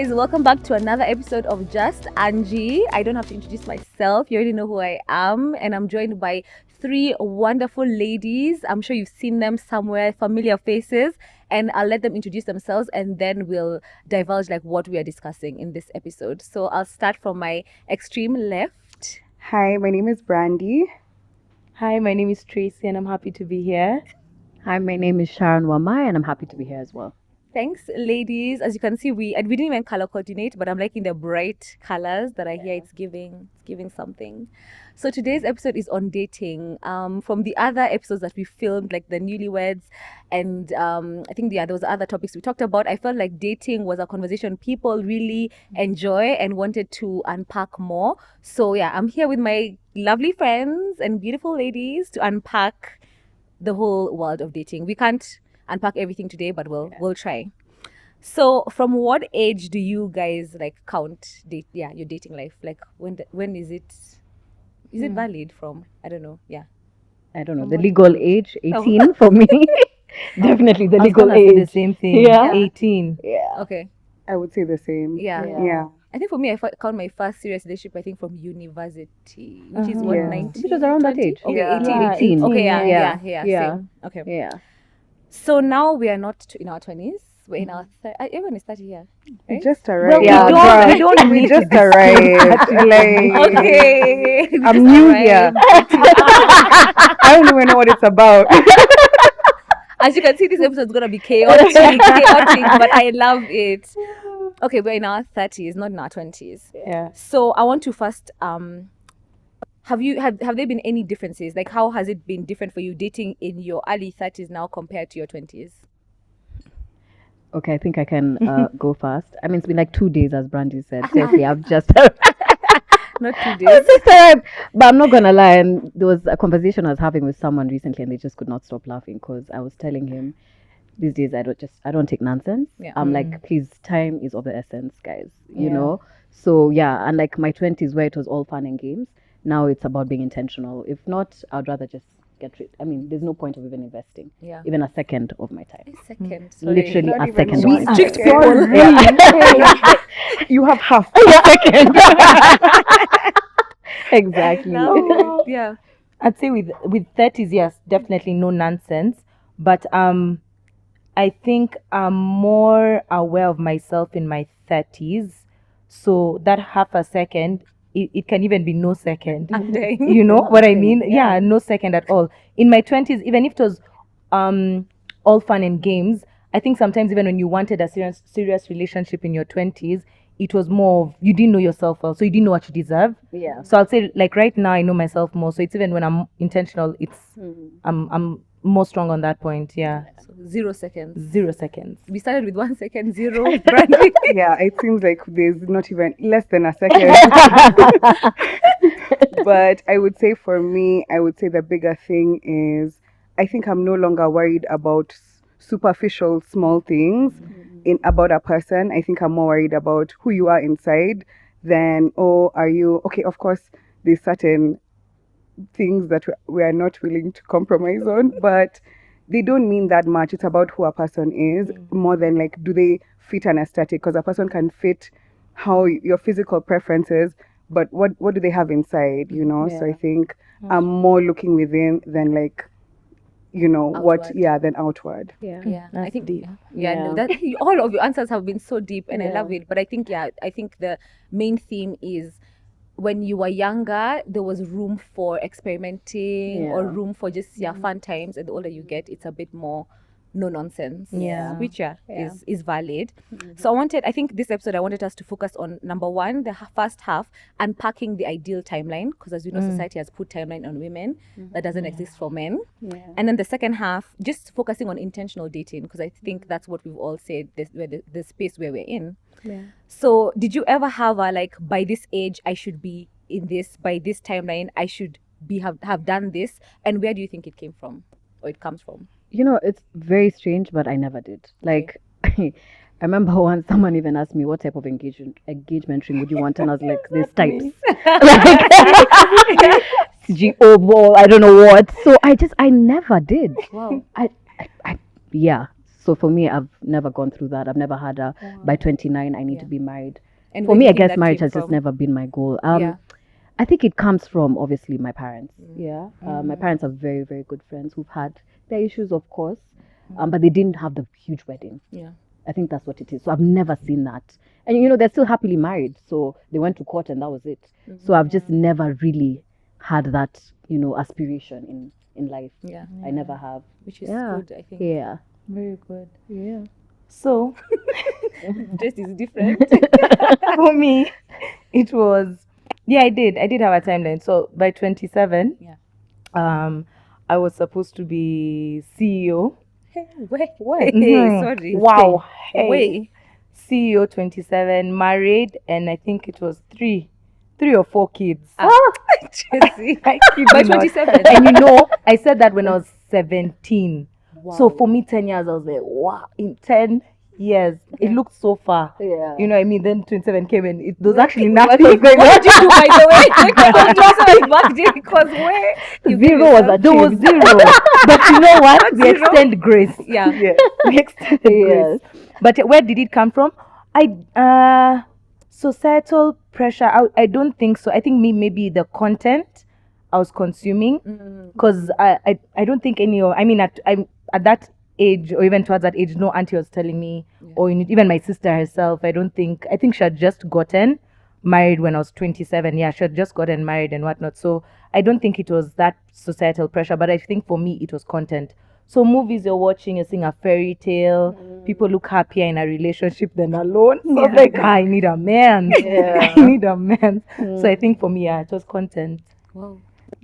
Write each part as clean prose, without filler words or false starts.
guys, welcome back to another episode of Just Angie. I don't have to introduce myself, you already know who I am, and I'm joined by three wonderful ladies. I'm sure you've seen them somewhere, familiar faces, and I'll let them introduce themselves and then we'll divulge like what we are discussing in this episode. So I'll start from my extreme left. Hi, my name is Brandie. Hi, my name is Tracy and I'm happy to be here. Hi, my name is Sharon Wamai and I'm happy to be here as well. Thanks, ladies. As you can see, we didn't even color coordinate, but I'm liking the bright colors that I hear. It's giving something. So today's episode is on dating. From the other episodes that we filmed, like the newlyweds, and I think there was other topics we talked about. I felt like dating was a conversation people really enjoy and wanted to unpack more. So yeah, I'm here with my lovely friends and beautiful ladies to unpack the whole world of dating. We can't unpack everything today, but we'll try. So from what age do you guys like count your dating life? Like when is it valid from? I don't know. I don't know. The legal age, 18 for me. Definitely the I was legal gonna say age. the same thing. Yeah. 18. Yeah. Okay. I would say the same. Yeah. I think for me, I count my first serious relationship, I think, from university, which is what, Yeah. 19? Which was around that 20? age. Okay, Yeah. 18. Yeah, 18. Okay, yeah. Yeah. Same. Okay. Yeah. So now we are not in our 20s. We're in our everyone is 30 here. We Right? just arrived. Yeah, we don't we need just to arrived. Like, Okay. I'm new here. I don't even know what it's about. As you can see, this episode is gonna be chaotic, but I love it. Okay, we're in our 30s, not in our 20s. Yeah. So I want to first have there been any differences? Like, how has it been different for you dating in your early 30s now compared to your 20s? Okay, I think I can go fast. I mean, it's been like 2 days, as Brandie said. Seriously, I've just Not 2 days. But I'm not gonna lie. And there was a conversation I was having with someone recently, and they just could not stop laughing because I was telling him, these days I don't take nonsense. Yeah. I'm like, please, time is of the essence, guys. You Yeah. know. So yeah, and like my 20s where it was all fun and games. Now it's about being intentional. If not, I'd rather just get rid. I mean, there's no point of even investing. Yeah. Even a second of my time. A second. Sorry. Literally Not a even second. one. of my Strict time. people. You have half. second. Exactly. Now, yeah. I'd say with 30s, yes, definitely no nonsense. But I think I'm more aware of myself in my 30s. So that half a second, it can even be no second. You know what I mean? Yeah, no second at all. In my 20s, even if it was all fun and games, I think sometimes even when you wanted a serious relationship in your 20s, it was more of, you didn't know yourself well, so you didn't know what you deserve. Yeah. So I'll say, like, right now I know myself more, so it's even when I'm intentional, it's I'm more strong on that point. Yeah. So 0 seconds. 0 seconds. We started with 1 second, 0. Brandie. Yeah, it seems like there's not even less than a second. But I would say for me, the bigger thing is I think I'm no longer worried about superficial small things about a person. I think I'm more worried about who you are inside than, are you okay? Of course, there's certain things that we are not willing to compromise on, but they don't mean that much. It's about who a person is more than like, do they fit an aesthetic? Because a person can fit how your physical preferences, but what do they have inside, you know? So I think I'm more looking within than like, you know, Outward. than outward. Yeah, That's I think deep. No, that all of your answers have been so deep, and I Yeah. love it. But I think the main theme is when you were younger, there was room for experimenting or Yeah. room for just fun times, and the older you get, it's a bit more no nonsense. Yeah. Which is valid. So I think this episode I wanted us to focus on number one, the first half, unpacking the ideal timeline, because as we know, society has put timeline on women that doesn't exist for men. And then the second half, just focusing on intentional dating, because I think that's what we've all said, the space where we're in. So did you ever have a like, by this age I should be in this, by this timeline I should have done this, and where do you think it came from or it comes from? You know, it's very strange, but I never did. Like, I remember once someone even asked me what type of engagement ring would you want, and I was like, there's types. Like, CG oval, I don't know what. So I never did. Wow. Yeah. So for me, I've never gone through that. I've never had a by 29 I need to be married. And For where do me, you I think guess that marriage came has just from? never been my goal. Yeah. I think it comes from obviously my parents. Yeah, my parents are very, very good friends who've had their issues, of course, but they didn't have the huge wedding. Yeah. I think that's what it is. So I've never seen that. And you know, they're still happily married. So they went to court and that was it. So I've just never really had that, you know, aspiration in life. Yeah. I never have. Which is Yeah. good, I think. Yeah. Very good. Yeah. So Dress is different. for me, it was I did have a timeline. So by 27, Yeah. I was supposed to be CEO. Hey, wait. Mhm. Sorry. Wow. Hey. Wait. CEO 27, married, and I think it was three or four kids. Tracy. I kid By you not. 27. And you know, I said that when I was 17. So Wow. for me, 10 years, I was like, wow, in 10 years, it looked so far. Yeah. You know what I mean? Then 27 came and it was actually nothing. What did you do, by the way? From 27 back then, because where you gave Zero was yourself- There was zero. But you know what? We Zero? extend grace. Yeah. We extended grace. But where did it come from? Societal pressure. I don't think so. I think maybe the content I was consuming, because I don't think at that age or even towards that age, no auntie was telling me, or even my sister herself. I think she had just gotten married when I was 27. Yeah, she had just gotten married and whatnot. So I don't think it was that societal pressure, but I think for me it was content. So movies you're watching, you're seeing a fairy tale. People look happier in a relationship than alone. So I'm like, I need a man. I need a man. So I think for me, it was content. Wow.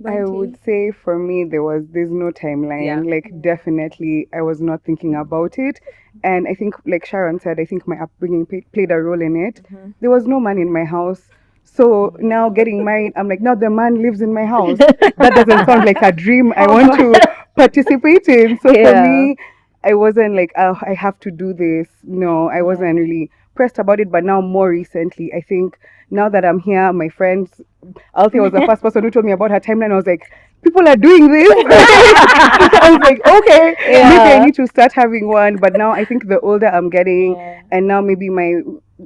I would say for me there's no timeline. Yeah. Like definitely I was not thinking about it. And I think like Sharon said, I think my upbringing played a role in it. There was no man in my house. So now getting married, I'm like, now the man lives in my house. That doesn't sound like a dream I want to participate in. So for me, I wasn't like, oh, I have to do this. No, I wasn't really pressed about it. But now more recently, I think now that I'm here, my friends, Althea was the first person who told me about her timeline. I was like, people are doing this. I was like, okay, maybe I need to start having one. But now I think the older I'm getting, and now maybe my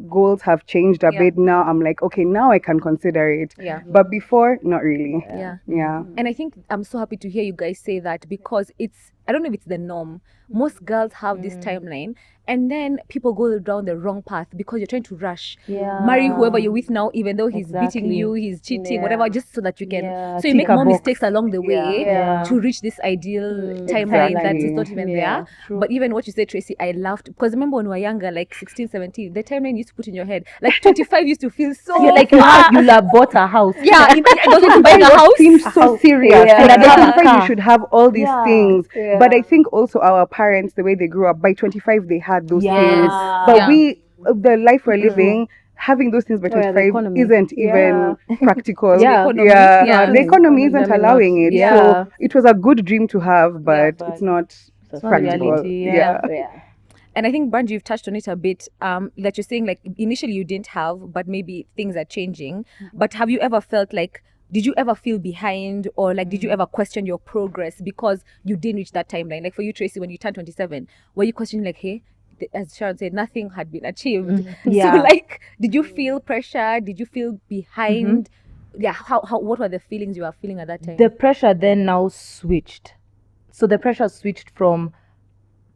goals have changed a bit. Now I'm like, okay, now I can consider it. Yeah. But before, not really. Yeah. Yeah. And I think I'm so happy to hear you guys say that, because I don't know if it's the norm. Most girls have this timeline, and then people go down the wrong path because you're trying to rush. Marry whoever you're with now, even though he's beating you, he's cheating, whatever, just so that you can. So you Tick make a more box. mistakes along the way to reach this ideal timeline that is not even there. But even what you said, Tracy, I laughed because remember when we were younger, like 16, 17, the timeline you used to put in your head, like 25 used to feel so You're like, you'll have bought a house. yeah, it doesn't buy the house. Seems so serious. Yeah. Like, by Yeah. 25 you should have all these things. But I think also our parents, the way they grew up, by 25 they had those Yes. things. But Yeah. the life we're living, having those things by yeah, the 25 economy. isn't even practical. Yeah. economy. Yeah. Yeah. The economy isn't Definitely allowing not. it. Yeah. So it was a good dream to have, but but it's not not practical. reality, Yeah. And I think, Brandie, you've touched on it a bit, that you're saying like initially you didn't have, but maybe things are changing. But have you ever felt like, did you ever feel behind, or like did you ever question your progress because you didn't reach that timeline? Like for you, Tracy, when you turned 27, were you questioning like, hey, as Sharon said, nothing had been achieved. Yeah. So like, did you feel pressure? Did you feel behind? Yeah, how what were the feelings you were feeling at that time? The pressure then now switched. So the pressure switched from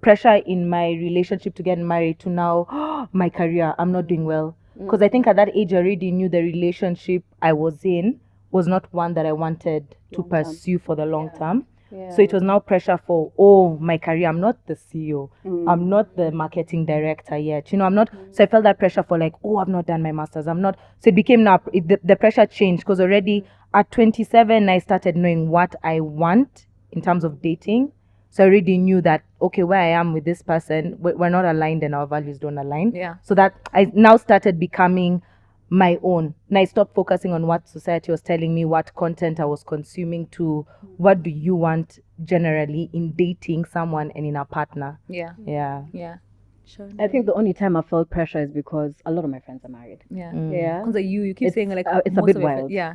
pressure in my relationship to get married to now, my career, I'm not doing well. Because I think at that age I already knew the relationship I was in was not one that I wanted to pursue for the long term. So it was now pressure for, my career. I'm not the CEO. I'm not the marketing director yet. You know, I'm not. So I felt that pressure for like, I've not done my master's. I'm not. So it became now, the pressure changed because already at 27, I started knowing what I want in terms of dating. So I already knew that, okay, where I am with this person, we're not aligned and our values don't align. Yeah. So that I now started becoming my own. And I stopped focusing on what society was telling me, what content I was consuming, to what do you want generally in dating someone and in a partner. Yeah. Yeah. Yeah. Sharon? I think the only time I felt pressure is because a lot of my friends are married. Yeah. Yeah. Because you keep saying like it's a most bit of your wild. yeah.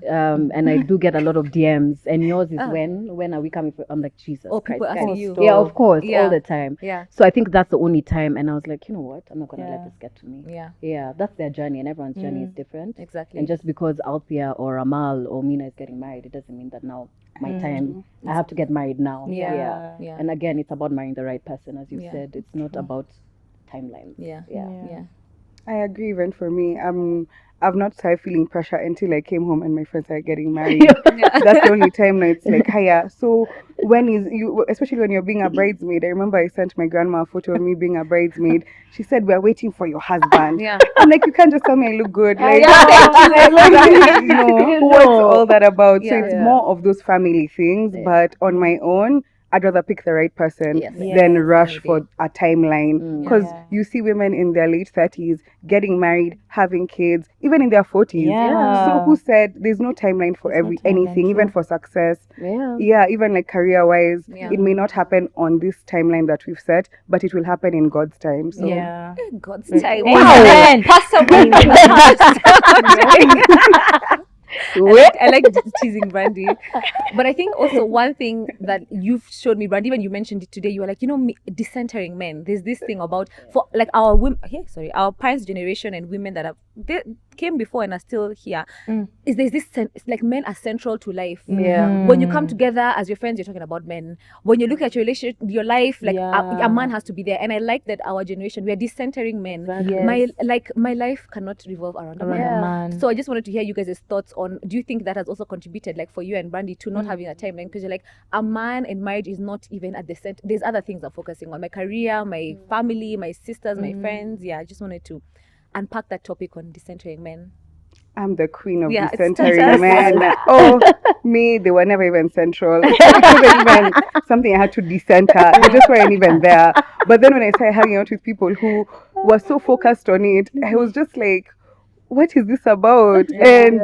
And I do get a lot of DMs, and yours is Ah. when are we coming for? I'm like, Jesus Or Christ, people asking guys. you. Yeah, of course, Yeah. all the time. Yeah. So I think that's the only time, and I was like, you know what? I'm not gonna let Yeah. this get to me. Yeah. Yeah, that's their journey, and everyone's journey is different. Exactly. And just because Althea or Amal or Mina is getting married, it doesn't mean that now my time I have to get married now. Yeah. And again, it's about marrying the right person, as you Yeah. said. It's not about timelines. Yeah. Yeah. I agree. Even for me, I've not started feeling pressure until I came home and my friends are getting married. That's the only time now it's like, hiya. So when is you, especially when you're being a bridesmaid? I remember I sent my grandma a photo of me being a bridesmaid. She said, "We're waiting for your husband." Yeah. I'm like, you can't just tell me I look good. Like, No. what's all that about? So Yeah. it's more of those family things. But on my own, I'd rather pick the right person Yes. than Yes. rush Indeed. for a timeline. Because Yeah. you see women in their late 30s getting married, having kids, even in their 40s. Yeah. So who said there's no timeline for There's no timeline, anything, even true. for success? Yeah. Yeah, even like career-wise, Yeah. it may not happen on this timeline that we've set, but it will happen in God's time. So Yeah. God's time. Amen. Pastor Brandie in the house. I like teasing Brandie. But I think also one thing that you've showed me, Brandie, when you mentioned it today, you were like, decentering men. There's this thing about for like our women, our parents' generation and women that they came before and are still here. Is there's this it's like men are central to life. Yeah. When you come together as your friends, you're talking about men. When you look at your relationship, your life, like a man has to be there. And I like that our generation, we are decentering men. Yes. My life cannot revolve around a man. Around a man. So I just wanted to hear you guys' thoughts on, do you think that has also contributed, like for you and Brandie, to not having a timeline? Because you're like, a man and marriage is not even at the center. There's other things I'm focusing on. My career, my family, my sisters, my friends. Yeah, I just wanted to unpack that topic on decentering men. I'm the queen of Yeah, it's decentering men. Oh, me, they were never even central. It wasn't even something I had to decenter. They just weren't even there. But then when I started hanging out with people who were so focused on it, I was just like, what is this about? And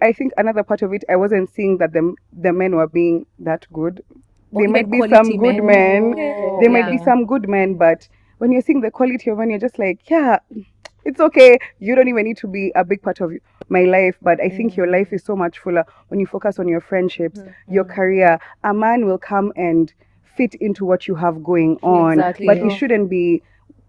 I think another part of it, I wasn't seeing that the men were being that good. There even might be quality some good men. men. There might be some good men, but when you're seeing the quality of men, you're just like, yeah, it's okay. You don't even need to be a big part of my life. But I think your life is so much fuller when you focus on your friendships, your career. A man will come and fit into what you have going on. Exactly. But he shouldn't be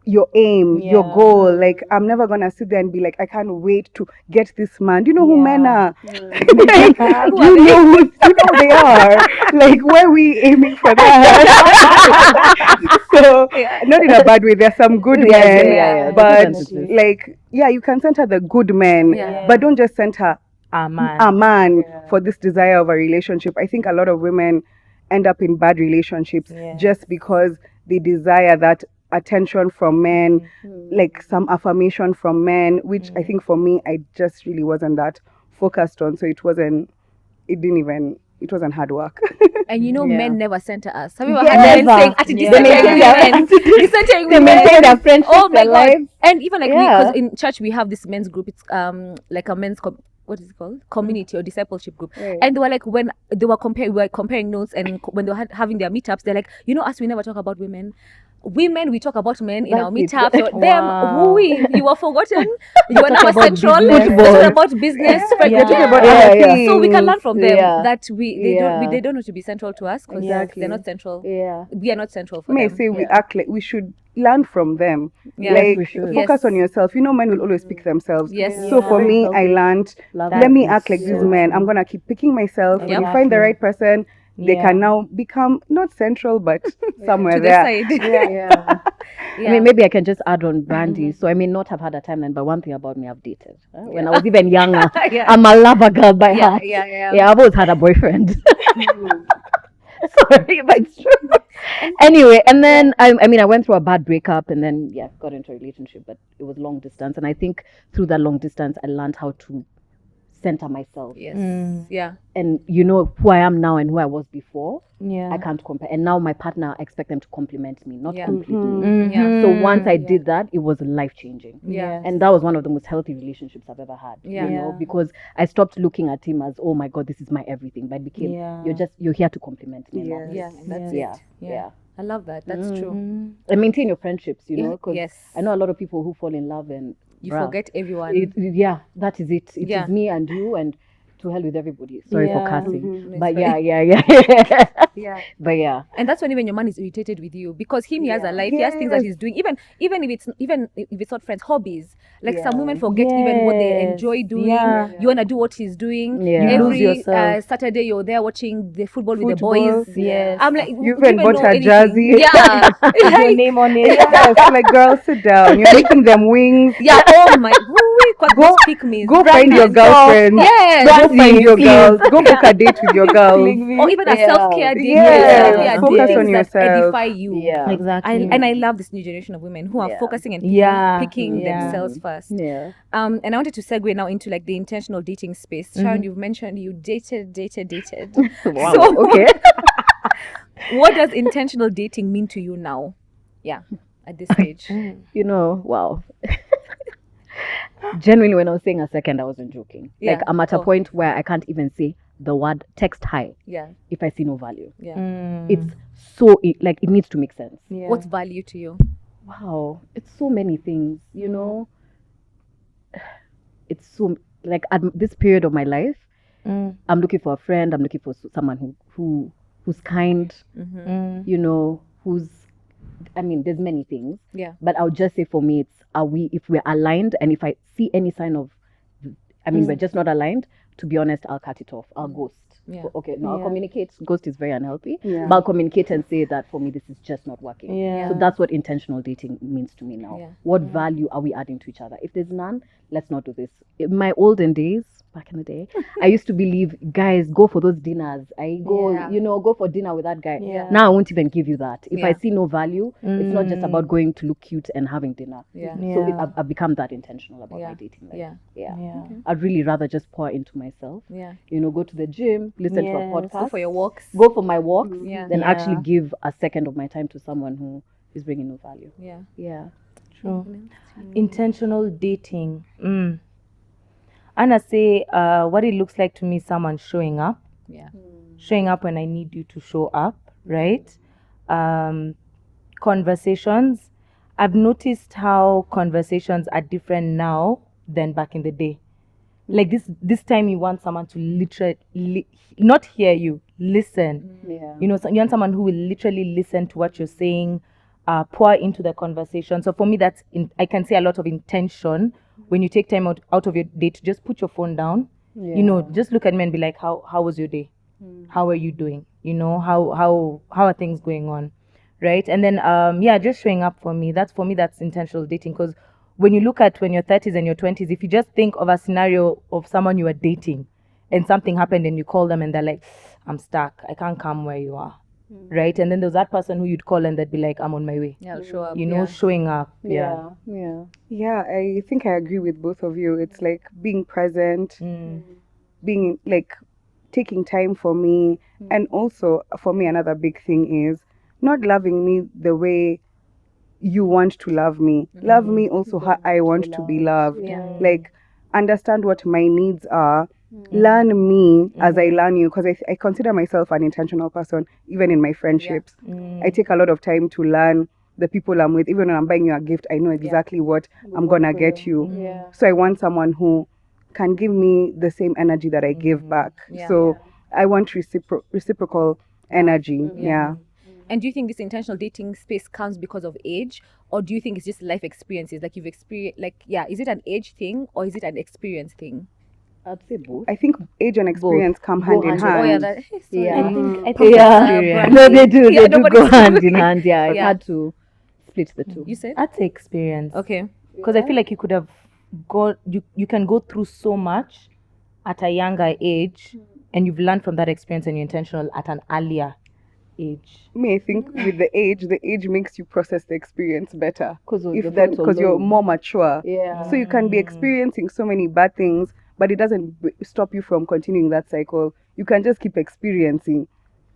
your aim, your goal. Like, I'm never gonna sit there and be like, I can't wait to get this man. Do you know who men are? Like, you know who they are. Like, why are we aiming for that? So not in a bad way. There's some good men, but like, you can center the good men, but don't just center A man. a man for this desire of a relationship. I think a lot of women end up in bad relationships just because they desire that attention from men, like some affirmation from men, which I think for me, I just really wasn't that focused on. So it wasn't hard work. And men never center us. Have you ever Yes. had men Never. saying, "Ati Yeah. decentering women, decentering They women"? maintain their friendships, Oh my their god! lives. And even like Yeah. because in church we have this men's group. It's like a men's what is it called? Community or discipleship group. Right. And they were like, when they were comparing notes, and when they were having their meetups, they're like, us, we never talk about women. Women, we talk about men in our That's it. meetups. So Wow. you were forgotten. You were never about central. business. They talk about business. We're talking about Yeah, other yeah. things. So we can learn from them that Yeah. they don't need to be central to us because they're not central. Yeah. We are not central for May them. say we act like we should learn from them. Yeah. Like, we should. focus Yes. on yourself. Men will always pick themselves. Yes. So for Yeah. me, I learned, Love let that. me act like these men. I'm gonna keep picking myself. When you find the right person, they can now become not central but somewhere To the there. side. Yeah. Yeah. I mean, maybe I can just add on Brandie. So I may not have had a timeline, but one thing about me, I've dated. When I was even younger, Yeah. I'm a lover girl by heart. Yeah. Yeah, I've always had a boyfriend. Sorry, but it's true. Anyway, and then I went through a bad breakup, and then got into a relationship, but it was long distance. And I think through that long distance, I learned how to center myself. Yes. Yeah. And who I am now and who I was before. Yeah. I can't compare. And now my partner, I expect them to compliment me, not Yeah. complete me. Mhm. Yeah. So once I did that, it was life changing. Yeah. And that was one of the most healthy relationships I've ever had. Yeah. Because I stopped looking at him as, oh my God, this is my everything. But it became, you're here to compliment me. and Yes. that's it. Yeah. That's Yeah. it. Yeah. I love that. That's true. And maintain your friendships, you know, because Yes. I know a lot of people who fall in love and You bruh, forget everyone. yeah, that is it. It is Yeah. me and you, and to hell with everybody. Sorry for Yeah. cussing, No, but it's yeah, fine. yeah. Yeah. But yeah, And that's when even your man is irritated with you because he has a life. He has things that he's doing. Even if it's not friends, hobbies. Like some women forget even what they enjoy Yes, doing. yeah. You wanna do what he's doing. Yeah. You lose Every yourself. Saturday you're there watching the football with the Football. boys. Yes. I'm like, You do even bought know her anything? jersey. Yeah. With your Like, name on it. Yes, like girl, sit down. You're making them wings. yeah. Oh my. Go, Pick me. go find your Brandie, girlfriend. Yes. Go Brandie, find your please. girls. Go book a date with your girls. Or even a Yeah. self-care date. Yes, Self-care focus date, on things that yourself. edify you. Yeah. Exactly. And I love this new generation of women who are Yeah. focusing and Yeah, picking yeah. themselves first. Yeah. And I wanted to segue now into like the intentional dating space. Sharon, you've mentioned you dated. Wow. So Okay. what does intentional dating mean to you now? Yeah, at this stage. You know, wow. Genuinely, when I was saying a second, I wasn't joking. Like, Yeah. I'm at a Oh. point where I can't even say the word text hi Yeah, if I see no value. yeah. It's so, like, it needs to make sense. Yeah. What's value to you? Wow. It's so many things, you know? It's so, like, at this period of my life, I'm looking for a friend. I'm looking for someone who's kind, you know, I mean, there's many things. Yeah. But I would just say for me, if we're aligned, and if I see any sign of, I mean, we're just not aligned, to be honest, I'll cut it off. I'll ghost. Yeah. Okay, no, I'll Yeah. communicate. Ghost is very unhealthy. Yeah. But I'll communicate and say that for me, this is just not working. Yeah. So that's what intentional dating means to me now. Yeah. What value are we adding to each other? If there's none, let's not do this. In my olden days, back in the day, I used to believe, guys, go for those dinners. I go, Yeah. you know, go for dinner with that guy. Yeah. Now I won't even give you that. If I Yeah. see no value, it's not just about going to look cute and having dinner. Yeah. So Yeah. I've become that intentional about Yeah. my dating life. Yeah. Yeah. I'd really rather just pour into myself. Yeah. You know, go to the gym, listen to a Yes. podcast, Go for your walks. go for my walks, Yeah. then Yeah. actually give a second of my time to someone who is bringing no value. Yeah. Yeah. True. Intentional dating. Anna say, what it looks like to me, is someone showing up. Yeah. Showing up when I need you to show up, right? Conversations. I've noticed how conversations are different now than back in the day. Like this time you want someone to literally not hear you, listen. Yeah. You know, so you want someone who will literally listen to what you're saying, pour into the conversation. So for me, I can see a lot of intention when you take time out of your day to just put your phone down. You know, just look at me and be like, how was your day? How are you doing? You know, how are things going on? Right? And then just showing up for me. That's intentional dating, because when you look at when you're 30s and your 20s, if you just think of a scenario of someone you are dating and something happened and you call them and they're like, I'm stuck, I can't come where you are. Right? And then there's that person who you'd call and they'd be like, I'm on my way. Yeah. I'll show up. You know, showing up. Yeah. Yeah. Yeah, I think I agree with both of you. It's like being present, being like taking time for me. And also, for me, another big thing is not loving me the way you want to love me. Love me also how I want to be loved. Like, understand what my needs are. Learn me as I learn you, because I consider myself an intentional person, even in my friendships. I take a lot of time to learn the people I'm with. Even when I'm buying you a gift, I know exactly what I'm gonna get you. So I want someone who can give me the same energy that I give back. So I want reciprocal energy. Yeah. And do you think this intentional dating space comes because of age, or do you think it's just life experiences? Like you've experienced, is it an age thing or is it an experience thing? I'd say both. I think age and experience come hand in hand. Oh yeah, sorry. I think Yeah. No, they do. Yeah, They do nobody's go hand doing in hand. Yeah, I've Yeah. had to split the two. You said? I'd say experience. Okay. Because I feel like you could have you can go through so much at a younger age, and you've learned from that experience, and you're intentional at an earlier age. I think with the age makes you process the experience better. Because Because you're more mature. Yeah. So you can be experiencing so many bad things, but it doesn't stop you from continuing that cycle. You can just keep experiencing.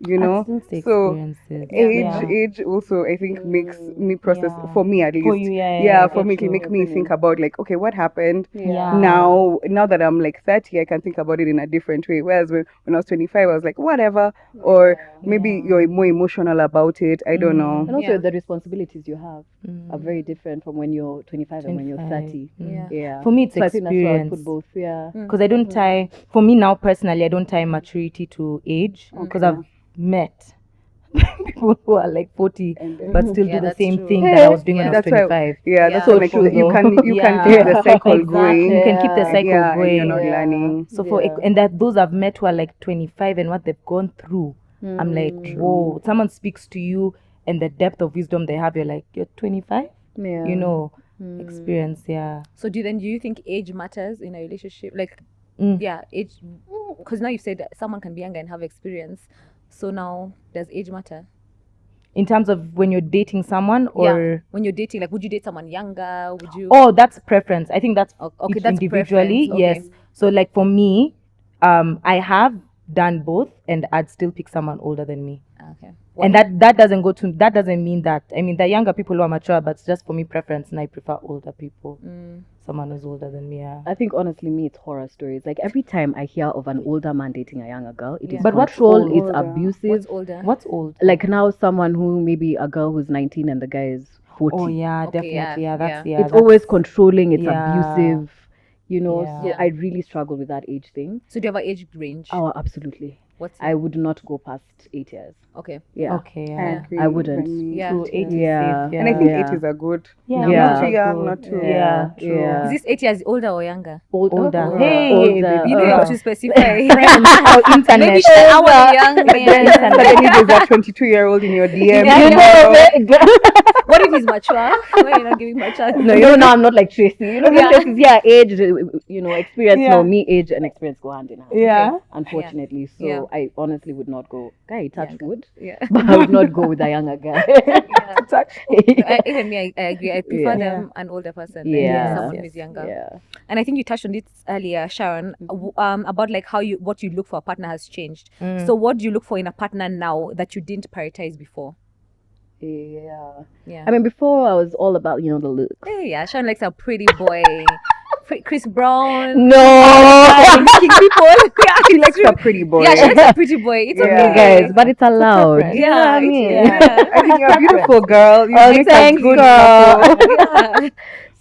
you know. I'd still say So experiences. age also I think makes me process, Yeah. for me at least. For you, yeah, Yeah, yeah, for me it'll true. make me think about like, okay, what happened. Yeah. Now that I'm like 30, I can think about it in a different way. Whereas when I was 25, I was like, whatever. Or maybe you're more emotional about it. I don't know. And also Yeah. the responsibilities you have are very different from when you're 25 and when you're 30. Yeah. For me, it's So I think that's why I would experience. put both. Yeah. Because I don't tie, for me now personally, I don't tie maturity to age. Because I've met people who are like 40 but still Yeah, do the that's same true. thing that I was doing when I was That's why, 25. yeah, that's Yeah. why like So you can true, you though. can keep the Yeah. cycle Exactly. going. You can keep the cycle Yeah, and you're going. not learning. So and that those I've met who are like 25 and what they've gone through, I'm like, whoa. Someone speaks to you and the depth of wisdom they have, you're like, you're 25. Yeah. You know, experience. Yeah. So do you think age matters in a relationship? Like, yeah, age. Because now you've said that someone can be younger and have experience. So now, does age matter? In terms of when you're dating someone, or Yeah, when you're dating, like, would you date someone younger? Would you? oh, that's preference. I think that's okay, each that's individually. preference, okay. Yes. So like for me, I have done both, and I'd still pick someone older than me. Okay. And that doesn't mean that. I mean, the younger people who are mature, but it's just for me preference, and I prefer older people. Someone who's older than me. Yeah. I think honestly, me, it's horror stories. Like every time I hear of an older man dating a younger girl, it is But what's control, old? it's abusive. What's older? What's old? Like now, someone who maybe a girl who's 19 and the guy is 40. Oh yeah, Okay, definitely. yeah, Yeah, that's yeah. yeah. It's always controlling, it's yeah. abusive, you know. So Yeah. I really struggle with that age thing. So do you have an age range? Oh, absolutely. What's I would not go past 8 years. okay? Yeah. Okay. I Yeah. agree. I wouldn't. When we- Yeah. True. 8 is Yeah. safe. And I think Yeah. 80s are good. Yeah. No, Not yeah. too young, good. not too Yeah. True. Yeah. Is this 8 years older or younger? Older. Oh, Hey, older. You don't have to specify. Oh, internet. Maybe she's an hour young. Yeah. Suddenly there's a 22-year-old in your DM. Yeah. You know, What if he's mature? Why are you not giving mature? no, you know, now I'm not like Tracy. You know, Yeah. Tracy's, yeah, age, you know, experience. Yeah. No, me, age and experience go hand in hand. Yeah. Unfortunately. So Yeah. I honestly would not go, guy, touch wood, Yeah. but I would not go with a younger guy. Even me, I agree. I prefer Yeah. them an older person than Yeah. someone who's younger. Yeah. And I think you touched on this earlier, Sharon, about like what you look for a partner has changed. So what do you look for in a partner now that you didn't prioritize before? Yeah. Yeah. I mean, before I was all about, you know, the look. Hey, yeah, Sharon likes a pretty boy. Chris Brown. No. Making people. Yeah, She likes a pretty boy. Yeah, she likes a pretty boy. It's Yeah. okay, Guys, but it's allowed. preference. You know what I it's- mean? yeah. I mean, you're a beautiful girl. You Oh, make a thanks, good girl. couple. Yeah.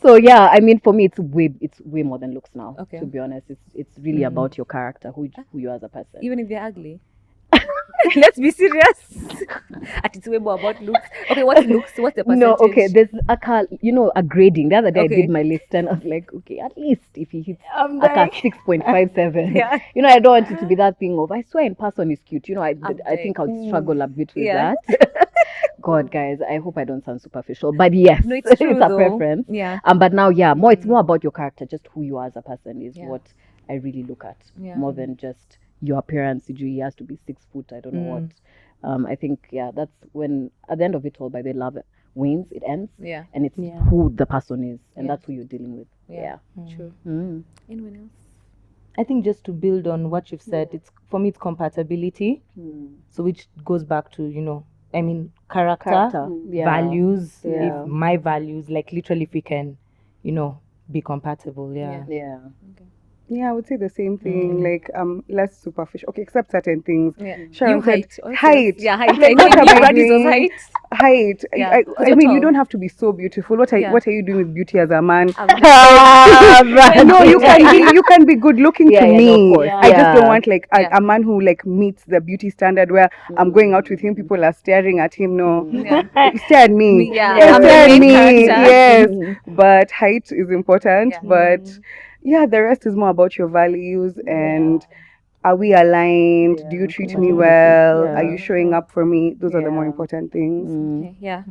So yeah, I mean, for me, it's way more than looks now. Okay. To be honest, it's really about your character, who you are as a person. Even if they're ugly. Let's be serious. It's way more about looks. Okay, what's looks? What's the percentage? No, okay. There's a grading. The other day Okay. I did my list and I was like, okay, at least if he hits I'm a dying. 6.57. Yeah. You know, I don't want it to be that thing of I swear in person is cute. You know, I dying. think I'll struggle a bit with Yeah. that. God, guys, I hope I don't sound superficial, but yes, No, it's true, a though. preference. Yeah. But now, yeah, it's more about your character, just who you are as a person is Yeah. what I really look at Yeah. more than just your appearance. He has to be 6 foot. I don't know what. I think that's when at the end of it all, by the love wins, it ends, Yeah. and it's Yeah. who the person is, and Yeah. that's who you're dealing with. Yeah. True. Mm. Anyone else? I think just to build on what you've said, it's for me it's compatibility. So which goes back to, I mean, character. Yeah. Values. Yeah. If my values, like literally if we can, be compatible. Yeah. Yeah. Yeah, I would say the same thing. Like less superficial. Okay, except certain things. Yeah. Sharon You said height. Also. height. Yeah, height. Like, I what knew am I Brandie's was doing? height. Height. Yeah, I 'cause you're mean, you tall. don't have to be so beautiful. What Yeah. are you doing with beauty as a man? Right. No, you can be good looking Yeah, to yeah, no, me. of course. I just don't Yeah. want like Yeah. a man who like meets the beauty standard where I'm going out with him, people are staring at him. No, Yeah. stare at me. Yeah, Yeah, I'm the stare at main me. character. Yes, but height is important. Yeah. But yeah, the rest is more about your values and. Are we aligned? Do you treat me well? Yeah. Are you showing up for me? Those are the more Yeah. important things. Okay, yeah.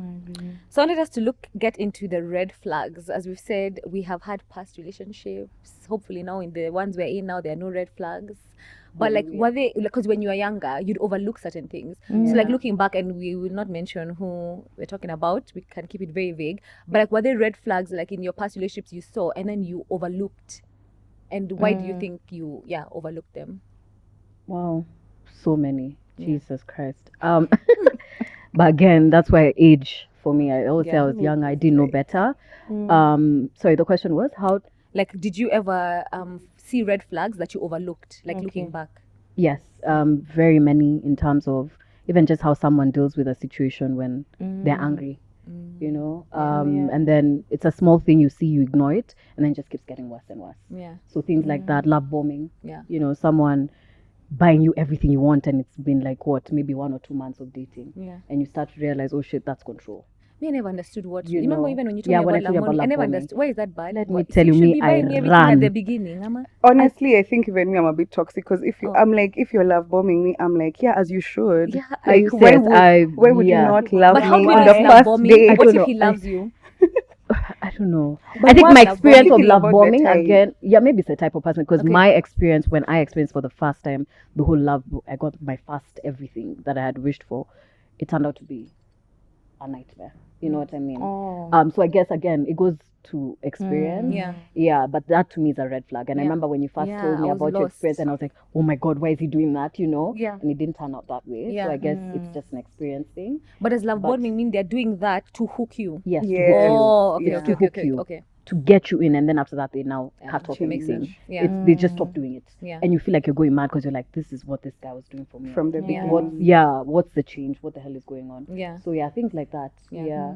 So I wanted us to get into the red flags. As we've said, we have had past relationships. Hopefully now in the ones we're in now, there are no red flags. But like, were they, because when you were younger, you'd overlook certain things. So like looking back, and we will not mention who we're talking about, we can keep it very vague. But like, were there red flags like in your past relationships you saw and then you overlooked? And why do you think you overlooked them? Wow, so many. Jesus Christ. But again, that's why age for me. I always say I Yeah. was young. I didn't know better. Sorry, the question was how. Like, did you ever see red flags that you overlooked, like looking Okay. back? Yes, very many in terms of even just how someone deals with a situation when they're angry. You know, and then it's a small thing you see, you ignore it, and then it just keeps getting worse and worse. Yeah. So things like that, love bombing. Yeah. You know, someone buying you everything you want, and it's been like what, maybe 1 or 2 months of dating, Yeah. and you start to realize, oh shit, that's control. Me, I never understood what. You Remember, know. even when you told Yeah, me when I about told you love about bombing, I love never bombing. understood. Why is that bad? Let me What- tell you you, should me, be I buying me everything at the ran. beginning, Ama. Honestly, I think even me, I'm a bit toxic because if you, Oh. I'm like, if you're love bombing me, I'm like, yeah, as you should. Yeah. Like, Sis, why would you yeah. not love But how me do we on know the it's love first bombing? day? I What don't if know. he loves you? I don't know. But I think what's my love experience bombing? of Think love about the bombing type. again, yeah, maybe it's a type of person because Okay. my experience when I experienced for the first time the whole I got my first everything that I had wished for, it turned out to be a nightmare. You know what I mean? Oh. So I guess again it goes to experience. Yeah. Yeah, but that to me is a red flag. And I Yeah. remember when you first Yeah, told me I was about your experience, lost. and I was like, oh my god, why is he doing that? You know? Yeah. And it didn't turn out that way. Yeah. So I guess it's just an experience thing. But does love But- bombing mean they're doing that to hook you? Yes, to Yes. hook you. Oh, okay, Yeah. okay, To okay, hook okay, you. okay. To get you in, and then after that they now Yeah, cut off makes everything. sense. Yeah. They just stop doing it. Yeah. And you feel like you're going mad because you're like, this is what this guy was doing for me. From the Yeah. beginning. What's the change? What the hell is going on? Yeah. So yeah, things like that. Yeah.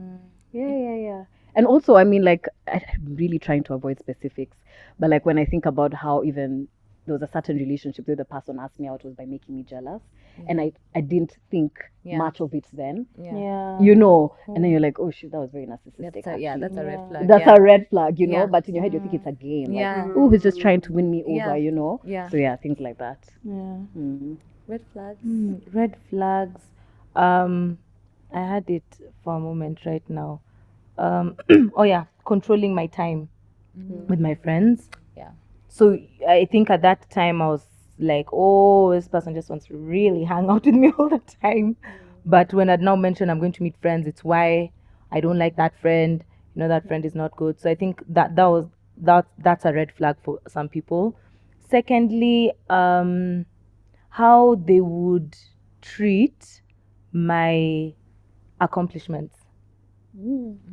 Yeah. And also, I mean, like, I'm really trying to avoid specifics, but like when I think about how even there was a certain relationship where the person asked me out was by making me jealous, and I didn't think Yeah. much of it then. Yeah. You know, and then you're like, oh shit, that was very narcissistic. That's a, yeah, actually. that's a red flag. That's yeah. a red flag, you know. Yeah. But in your head, you think it's a game. Yeah. Like, oh, he's just trying to win me over, Yeah. you know. Yeah. So yeah, things like that. Yeah. Red flags. Red flags. I had it for a moment right now. Oh yeah, controlling my time with my friends. Yeah. So I think at that time I was like, oh, this person just wants to really hang out with me all the time. But when I'd now mentioned I'm going to meet friends, it's why I don't like that friend. You know, that friend is not good. So I think that's a red flag for some people. Secondly, how they would treat my accomplishments.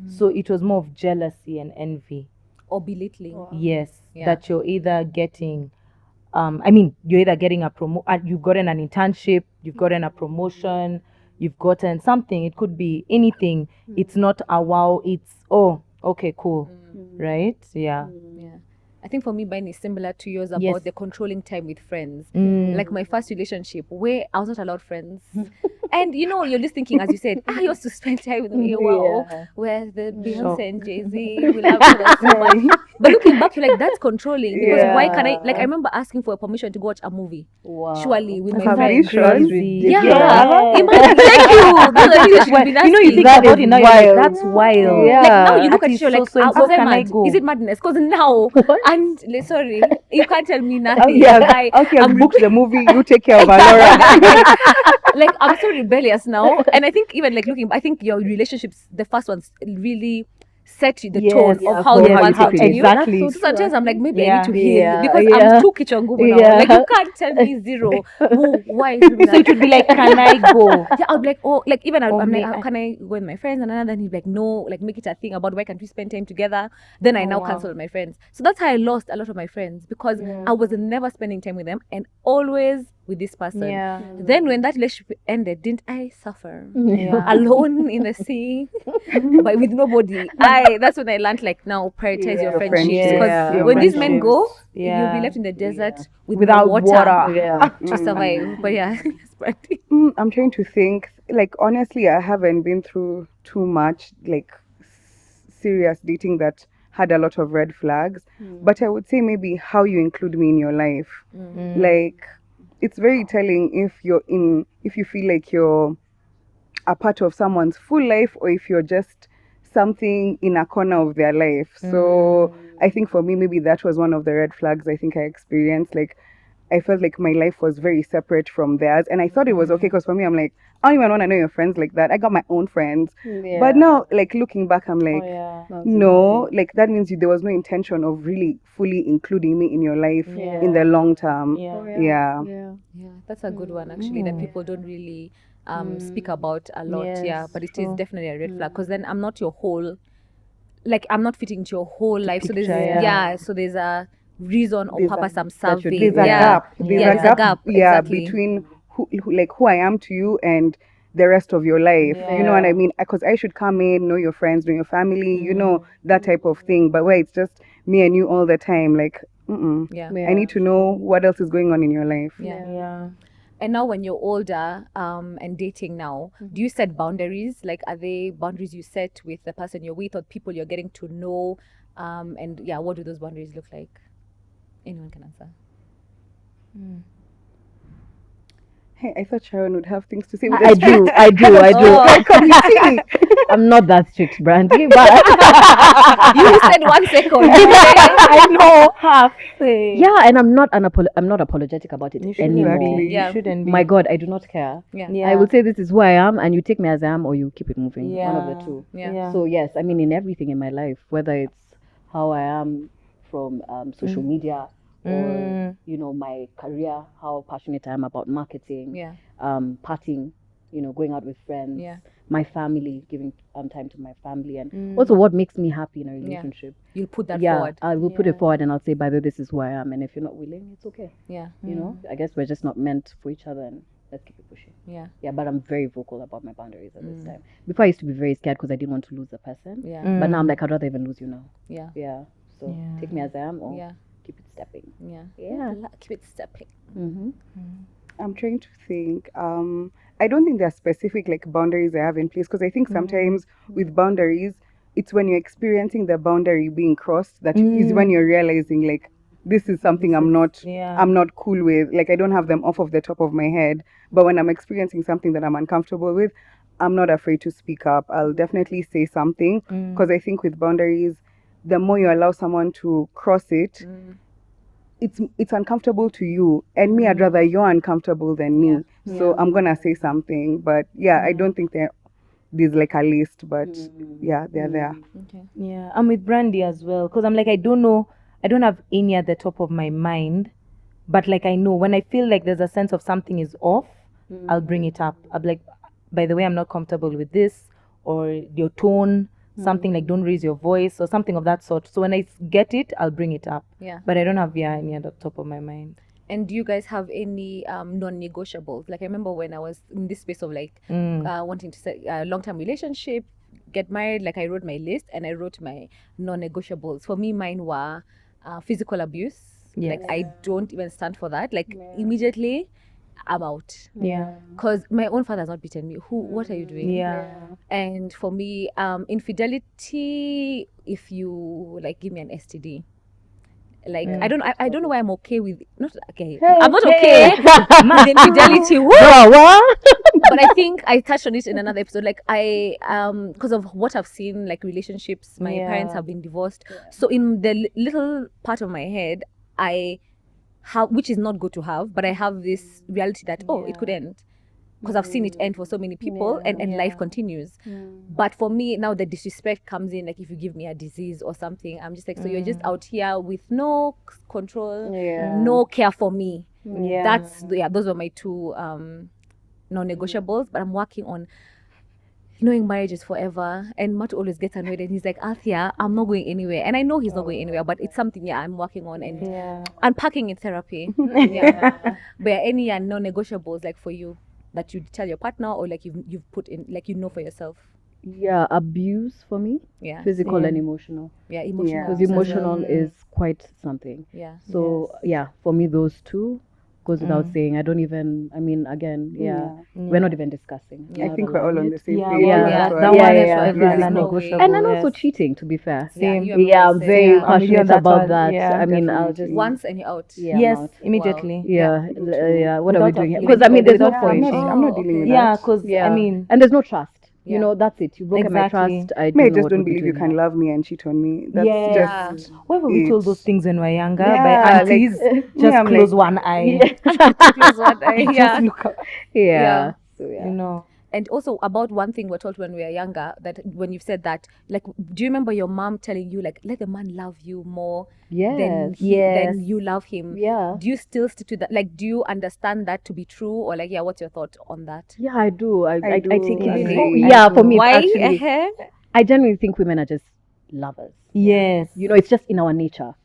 So it was more of jealousy and envy. Or belittling. Yes, Yeah. that you're either getting, you're either getting you've gotten an internship, you've gotten a promotion, you've gotten something. It could be anything. It's not a wow. It's oh, okay, cool, right? Yeah. Yeah. I think for me, mine is similar to yours about Yes. the controlling time with friends. Mm. Like my first relationship, where I was not allowed friends. And you know, you're just thinking, as you said, I used to spend time with me. Wow, where the Beyonce and Jay-Z will have each other so much. But looking back, you're like, that's controlling. Because why can I, like, I remember asking for permission to go watch a movie. Wow. Surely, with my Have friends. you sure? Yeah, Yeah. imagine, thank you. That's the thing that should be You know, you think That about is it now, you're like, wild. that's wild. Yeah. Like now you look at Artist you, you're like, so and so, was I can I mad? go? Is it madness? Because now, and sorry, you can't tell me nothing. Okay, Like, okay, I've I'm booked the movie. You take care of Alora. like I'm so rebellious now, and I think even like looking, I think your relationships, the first ones, really set you the Yes, tone yeah, of how yes, the how ones you are take treating it. you. Exactly. So sometimes I'm like, maybe I Yeah. need to heal Yeah, because yeah. I'm too kichongubu now. Yeah. Like you can't tell me zero. Who, why is doing So it would be like, can I go? Yeah, I'll be like, oh, like even Or I'm may like, I- can I go with my friends? And then he'd be like, no, like make it a thing about why can't we spend time together? Then I now wow. cancel with my friends. So that's how I lost a lot of my friends because I was never spending time with them and always with this person. Yeah. Then when that relationship ended, didn't I suffer? Yeah. Alone in the sea, but with nobody. That's when I learned like now prioritize your Your friendships friendships, because your when these men go, friendships. you'll be Yeah. left in the desert with Without no water. Yeah. to survive. But yeah, that's Brandie. I'm trying to think. Like honestly, I haven't been through too much like serious dating that had a lot of red flags. But I would say maybe how you include me in your life. Like it's very telling if you feel like you're a part of someone's full life or if you're just something in a corner of their life. So I think for me maybe that was one of the red flags I think I experienced. Like I felt like my life was very separate from theirs, and I thought it was okay because for me, I'm like, I don't even want to know your friends like that. I got my own friends. Yeah. But now, like looking back, I'm like, yeah. no, like that means there was no intention of really fully including me in your life in the long term. Yeah. Yeah. Yeah, that's a good one actually that people don't really speak about a lot. Yes, Yeah, but it is true. definitely a red flag because then I'm not your whole, like I'm not fitting into your whole life. So there's picture, yeah. so there's a reason or There's a- purpose I'm that you're serving. There's a yeah. gap. Yeah. There's There's a a gap. gap, Yeah, exactly. between who I am to you and the rest of your life. You know what I mean? Because I should come in, know your friends, know your family, you know, that type of thing. But where it's just me and you all the time, like, Yeah. I need to know what else is going on in your life. Yeah. Yeah. And now when you're older and dating now, do you set boundaries? Like are they boundaries you set with the person you're with or people you're getting to know? And yeah, what do those boundaries look like? Anyone can answer. Hey, I thought Sharon would have things to say. I do. Oh. Committee. I'm not that strict, Brandie, but You said 1 second. I know half. yeah, and I'm not apologetic about it You shouldn't anymore. be. Yeah. You shouldn't be. My God, I do not care. Yeah. Yeah. I would say this is who I am, and you take me as I am, or you keep it moving. One of the two. Yeah. Yeah. So yes, I mean in everything in my life, whether it's how I am from social media or you know my career, how passionate I am about marketing, Yeah. partying, you know, going out with friends, Yeah. my family, giving time to my family, and also what makes me happy in a relationship. You'll put that Yeah, forward. I will put it forward, and I'll say, by the way, this is who I am, and if you're not willing, it's okay. Yeah. You know, I guess we're just not meant for each other, and let's keep it pushing. Yeah. Yeah, but I'm very vocal about my boundaries at this time. Before I used to be very scared because I didn't want to lose the person. Yeah. But now I'm like, I'd rather even lose you now. Yeah. Yeah. So take me as I am or Yeah. keep it stepping. Yeah. Yeah. Keep it stepping. Mm-hmm. I'm trying to think. I don't think there are specific like boundaries I have in place because I think sometimes with boundaries, it's when you're experiencing the boundary being crossed that is when you're realizing like this is something I'm not cool with. Like I don't have them off of the top of my head, but when I'm experiencing something that I'm uncomfortable with, I'm not afraid to speak up. I'll definitely say something because I think with boundaries, the more you allow someone to cross it, it's uncomfortable to you, and me I'd rather you're uncomfortable than me, so I'm gonna say something. But yeah, I don't think there's like a list, but yeah, they're there. Okay. Yeah, I'm with Brandie as well because I'm like, I don't know, I don't have any at the top of my mind, but like I know when I feel like there's a sense of something is off, I'll bring it up. I'll be like, by the way, I'm not comfortable with this, or your tone, something like don't raise your voice or something of that sort. So when I get it, I'll bring it up. Yeah. But I don't have any at the top of my mind. And do you guys have any non-negotiables? Like I remember when I was in this space of like wanting to set a long-term relationship, get married, like I wrote my list and I wrote my non-negotiables. For me, mine were physical abuse. Yes. Like I don't even stand for that. Like immediately, I'm out. Yeah. Because my own father's not beaten me. What are you doing? Yeah. And for me, infidelity, if you like give me an STD. Like I don't know why I'm okay with not okay. I'm not okay with infidelity. Woo! But I think I touched on it in another episode. Like I because of what I've seen, like relationships, my parents have been divorced. So in the little part of my head, I have, which is not good to have, but I have this reality that it could end because I've seen it end for so many people and life continues. But for me now the disrespect comes in, like if you give me a disease or something, I'm just like, so you're just out here with no control, no care for me. Those were my two non-negotiables. But I'm working on knowing marriage is forever, and Matu always gets annoyed and he's like, Althea, I'm not going anywhere, and I know he's not going anywhere, but it's something I'm working on and unpacking in therapy. But any non-negotiables like for you that you tell your partner or like you've put in, like for yourself? Yeah, abuse for me, physical and emotional. Yeah, emotional. Because emotional is quite something. Yeah. So for me those two goes without saying. I don't even, I mean, again, we're not even discussing. I think we're all on the same page. That one is non-negotiable. And then also cheating, to be fair. Same. I'm very I'm with you on passionate that about one. that. Yeah, I mean, I'll just Once and you're out. Yes, I'm out. immediately. Yeah. What are we Without doing here? a Because I mean, there's no without point. I'm not dealing with Yeah, that. because I mean, and there's no trust. Yeah. You know, that's it. You broken my Exactly. trust. I Me, I don't know just what don't we'll be believe you doing can now. love me and cheat on me. That's Yeah. just Where were we told those it. things when we were younger? Yeah, By like, aunties, me, just I'm close like, one eye. Yeah. Close one eye, Just yeah. look up. Yeah. So yeah. You know. And also about one thing we're taught when we were younger, that when you've said that, like, do you remember your mom telling you, like, let the man love you more than Yes. than you love him? Yeah. Do you still stick to that? Like, do you understand that to be true, or like, yeah, what's your thought on that? Yeah, I do. I I do take it. Really? agree. Yeah, for me, it's Why? actually. I genuinely think women are just lovers. Yes. You know, it's just in our nature.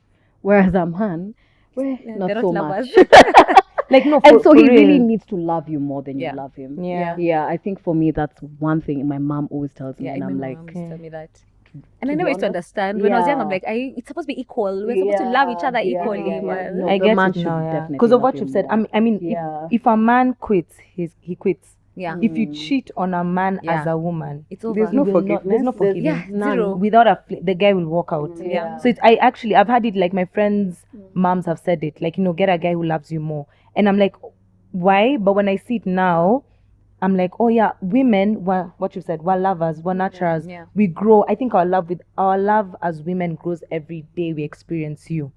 Whereas a man, we're Yeah, not they're so not much. lovers. Like no, And for so he real. really needs to love you more than you Yeah. love him. Yeah. Yeah, I think for me that's one thing my mom always tells me, Yeah, and I I'm remember like, my mom used to tell me that. And to I be never used to honest, understand. When I was young, I'm yeah. like, it's supposed to be equal. We're supposed to love each other equally. But No, I the get man it should now, yeah. definitely Because of love what you you've said. more. I mean, Yeah. if a man quits, he quits. yeah, If you cheat on a man Yeah. as a woman, it's over. There's he no will not. There's no forgiveness. forgiving. yeah, zero. Without the guy will walk out. Yeah. So I've had it like my friends' moms have said it, like, get a guy who loves you more. And I'm like, why? But when I see it now, I'm like, oh yeah, women were what you said, we're lovers, we're naturals. Yeah. We grow. I think our love as women grows every day we experience you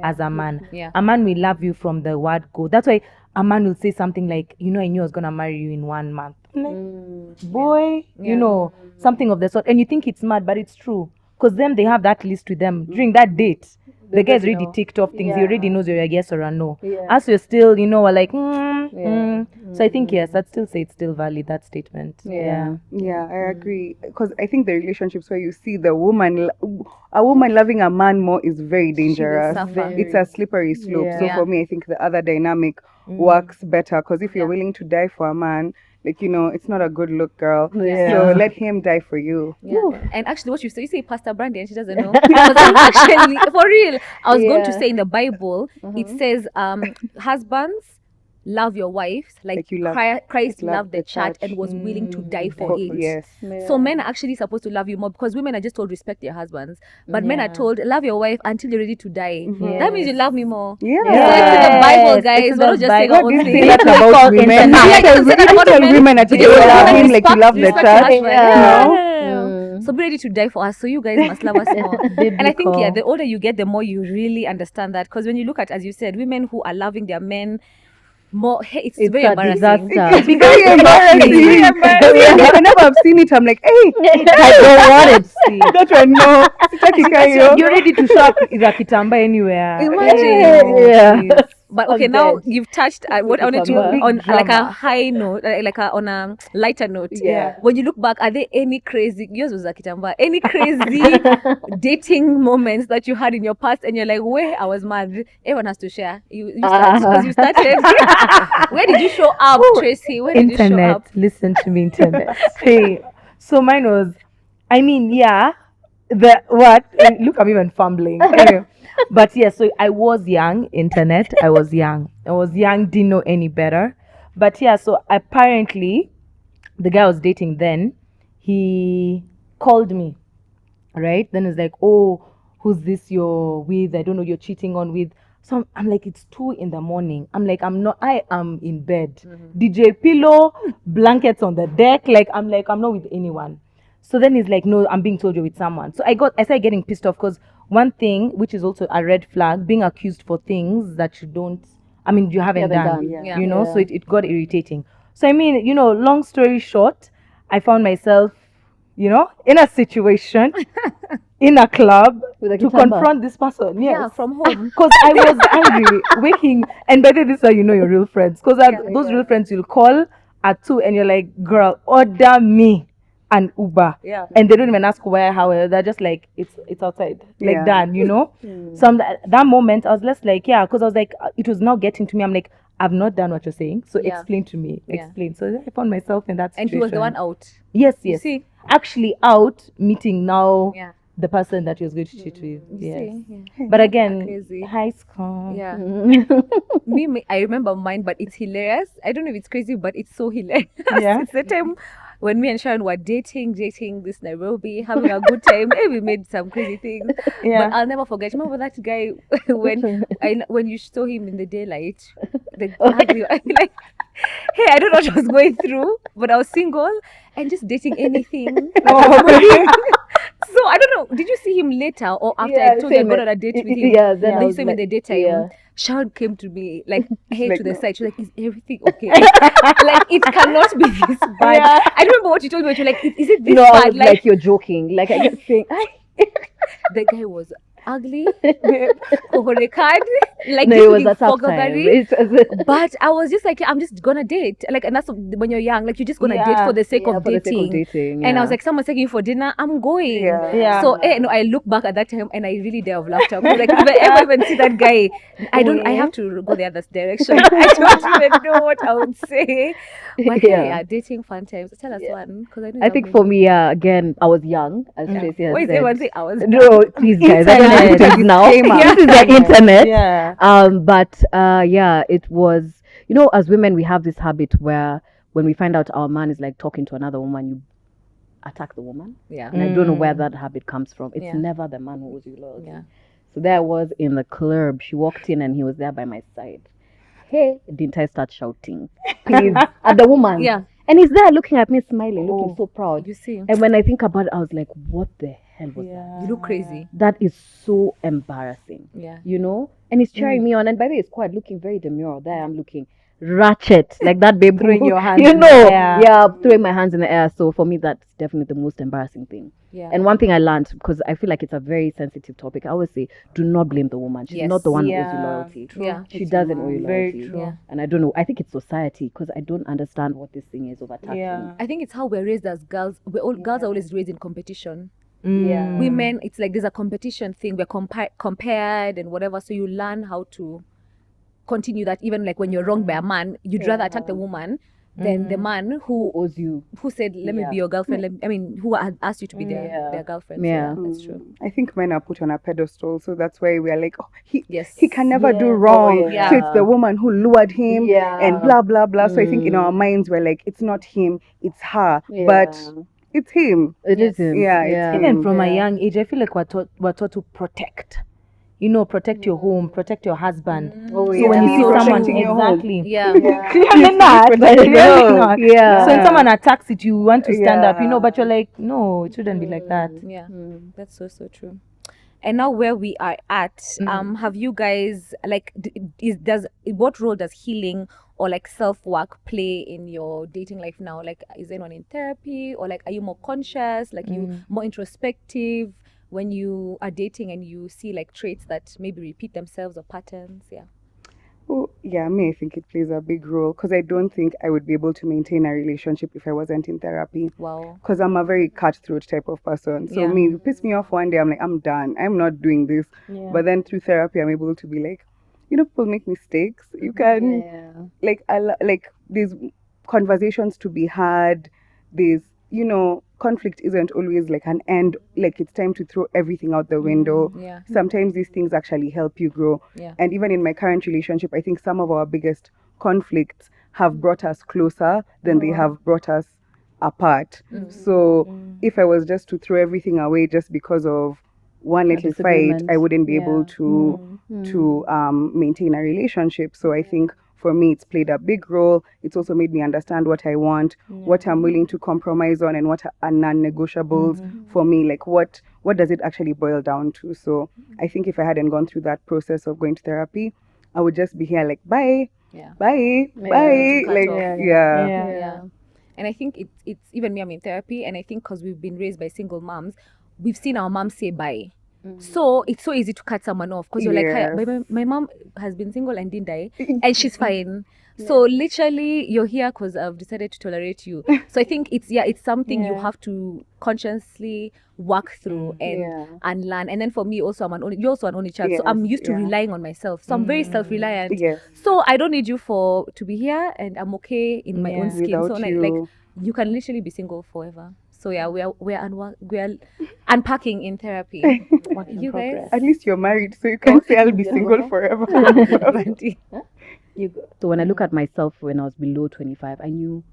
as a man. Yeah. A man will love you from the word go. That's why a man will say something like, I knew I was gonna marry you in 1 month. I'm like, boy, something of the sort. And you think it's mad, but it's true. Because them, they have that list with them during that date. The guy's already already know. ticked off things. He already knows you're a yes or a no. Yeah. As you're still, are like, So I think, yes, I'd still say it's still valid, that statement. Yeah. Yeah, I agree. Because I think the relationships where you see a woman loving a man more is very dangerous. suffer. It's a slippery slope. So Yeah. for me, I think the other dynamic works better. Because if you're willing to die for a man, like, it's not a good look, girl. Yeah. So let him die for you. Yeah. And actually, what you say Pastor Brandie, and she doesn't know. Because actually, for real, I was going to Yeah. say in the Bible, it says, husbands, love your wives like you love- Christ love loved the the church church. and was willing to die for For- it. yes. So men are actually supposed to love you more, because women are just told respect your husbands, but men are told love your wife until you're ready to die. That means you love me more. Yeah. So it's in the Bible, Yes, guys. it's in We're the not just saying Bible. our God own didn't thing. say that about women. Yeah, You it doesn't say that about tell women. women that you Just love women him like you love the respect your church. husband. No? So be ready to die for us. So you guys must love us more. And I think, the older you get, the more you really understand that. Because when you look at, as you said, women who are loving their men more, it's very a embarrassing. disaster. It's very embarrassing. Whenever I've seen it, I'm like, hey, I don't want it. See. that one, no. Sitaki kayo. You're ready to shop the kitamba anywhere. Imagine. Yeah. But okay, I'm now dead. you've touched what I wanted to Big on like a drama. high note, on a lighter note. Yeah. When you look back, are there any crazy, yours was Akitamba, any crazy dating moments that you had in your past and you're like, where I was mad? Everyone has to share. You start, because you started. Where did you show up, Tracy? Where did you show Internet. up? Listen to me, internet. Hey, so mine was, the what? Look, I'm even fumbling. Anyway, but yeah, so I was young, internet. I was young, didn't know any better. But yeah, so apparently, the guy I was dating then, he called me, right? Then it's like, oh, who's this you're with? I don't know, you're cheating on with. So I'm like, it's 2 a.m. I'm like, I am in bed. DJ pillow, blankets on the deck. I'm not with anyone. So then he's like, no, I'm being told you're with someone. So I started getting pissed off, because one thing, which is also a red flag, being accused for things that you haven't done. Yeah. So it got irritating. So long story short, I found myself, in a situation, in a club, With a to kitamba. confront this person. Yes. Yeah, from home. Because I was angry, waking, and by the way, this is how you know your real friends. Because those real friends you'll call at 2 and you're like, girl, order me an Uber. Yeah. And they don't even ask where, how, they're just like, it's outside. Like Yeah. that, So that moment, I was less like, yeah, because I was like, it was not getting to me. I'm like, I've not done what you're saying. So Yeah. explain to me. Yeah. Explain. So I found myself in that And situation. he was the one out. Yes, You yes. see? Actually out, meeting now Yeah. the person that he was going to cheat with. You Yes. see? Yeah. But again, Crazy. high school. Yeah. I remember mine, but it's hilarious. I don't know if it's crazy, but it's so hilarious. Yeah. It's the time when me and Sharon were dating this Nairobi, having a good time. We made some crazy things. Yeah. But I'll never forget. Remember that guy when you saw him in the daylight? The ugly, like Hey, I don't know what I was going through, but I was single and just dating anything. So I don't know. Did you see him later or after I told you I got on a date with him? Yeah, then Then I you was saw him in like, the daytime. yeah. Sharon came to me like, hey, like, to the no. side. She was like, is everything okay? Like, it cannot be this bad. Yeah. I don't remember what you told me, but you're like, is it this No, I bad? was like, you're joking. Like I kept saying, The guy was ugly, card, like no, this it was looking a tough time. fogagari. But I was just like, I'm just gonna date. Like, and that's when you're young, like you're just gonna date for the sake of for the dating. sake of dating. And I yeah. was like, someone's taking you for dinner, I'm going. Yeah. Yeah. So no, I look back at that time and I really dare have laughed out. Like if I ever even see that guy, I have to go the other direction. I don't even know what I would say. But yeah, dating fun times. Tell us one, because I know. I think for me, again, I was young, as Tracy has Why is said. everyone say I was? No, please, guys, I don't know Internet. who it is now. Disclaimer. This is the internet. Yeah. But yeah, it was. As women, we have this habit where when we find out our man is like talking to another woman, you attack the woman. Yeah. And I don't know where that habit comes from. It's Yeah. never the man who owes you loyalty. Yeah. So there I was in the club. She walked in and he was there by my side. Hey, didn't I start shouting? Please, at the woman. Yeah. And he's there looking at me, smiling, looking so proud. You see, And when I think about it, I was like, what the hell was that? you look crazy. That is so embarrassing. Yeah. And he's cheering me on. And by the way, it's quite looking very demure. There I'm looking ratchet, like that babe Throwing who, your hands in the air. Yeah, throwing my hands in the air. So for me, that's definitely the most embarrassing thing. Yeah. And one thing I learned, because I feel like it's a very sensitive topic, I always say, do not blame the woman. She's Yes. not the one who owes you Yeah. loyalty. Yeah. She doesn't owe you Very loyalty. true. Yeah. And I don't know. I think it's society, because I don't understand what this thing is of attacking. Yeah. I think it's how we're raised as girls. Girls are always raised in competition. Mm. Women, it's like there's a competition thing. We're compared and whatever. So you learn how to continue that. Even like when you're wronged by a man, you'd rather attack the woman than the man Who owes you? who said, "Let me be your girlfriend." who had asked you to be their girlfriend. Yeah. So that's true. I think men are put on a pedestal, so that's why we are like, oh, Yes. he can never do Yes. wrong. Yeah. So it's the woman who lured him and blah blah blah. So I think in our Mm. minds we're like, it's not him, it's her, but it's him. It is Yes. him. Yeah, it's Even him. from a young age, I feel like we're taught to protect. Protect your home, protect your husband. Oh, So when you see someone, protecting your home. exactly. Yeah. Clearly not. Protecting your Clearly home. not. Yeah. So when someone attacks it, you want to stand up, Yeah. but you're like, no, it shouldn't be like that. Yeah. That's so true. And now where we are at, have you guys like what role does healing or like self-work play in your dating life now? Like, is anyone in therapy, or like are you more conscious, like you more introspective when you are dating and you see like traits that maybe repeat themselves or patterns? Oh, yeah, I think it plays a big role, because I don't think I would be able to maintain a relationship if I wasn't in therapy. Wow. Because I'm a very cutthroat type of person. So Yeah. me, if you piss me off one day, I'm like, I'm done. I'm not doing this. But then through therapy, I'm able to be like, people make mistakes. You can like there's conversations to be had. There's conflict isn't always like an end. Like it's time to throw everything out the window. Yeah. Sometimes these things actually help you grow. Yeah. And even in my current relationship, I think some of our biggest conflicts have brought us closer than they have brought us apart. So if I was just to throw everything away just because of one little fight, disagreement. I wouldn't be able to maintain a relationship. So I think for me, it's played a big role. It's also made me understand what I want, what I'm willing to compromise on, and what are non-negotiables for me. Like what does it actually boil down to? So I think if I hadn't gone through that process of going to therapy, I would just be here like, bye, Yeah. bye, To bye. cut Like, off. yeah. And I think it's even me, I'm in therapy, and I think because we've been raised by single moms, we've seen our moms say bye. So it's so easy to cut someone off, because you're like, Yes. hi, my mom has been single and didn't die, and she's fine. So literally you're here because I've decided to tolerate you. So I think it's something you have to consciously work through and learn. And then for me also, you're also an only child, so I'm Yes, used to yeah. relying on myself. So I'm very self-reliant. Yes. So I don't need you to be here, and I'm okay in my own skin. Without So like you. you can literally be single forever. So yeah, we're unpacking in therapy. You guys? At least you're married, so you can say I'll be single forever. Brandie. So when I look at myself when I was below 25, I didn't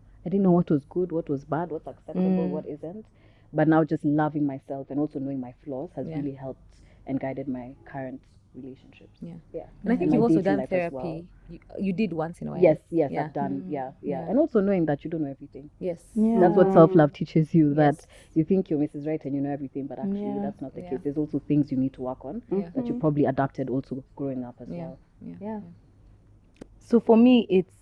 know what was good, what was bad, what's acceptable, what isn't. But now just loving myself and also knowing my flaws has really helped and guided my current relationships. Yeah. Yeah. And I think my you've also dating done life as therapy. well. you did once in a while. Yes, Yeah. I've done. Yeah. Yeah. And also knowing that you don't know everything. Yes. Yeah. That's what self-love teaches you, that Yes. you think you're Mrs. Right and you know everything, but actually Yeah. that's not the Yeah. case. There's also things you need to work on Yeah. that you probably adapted also growing up as Yeah. well. Yeah. So for me, it's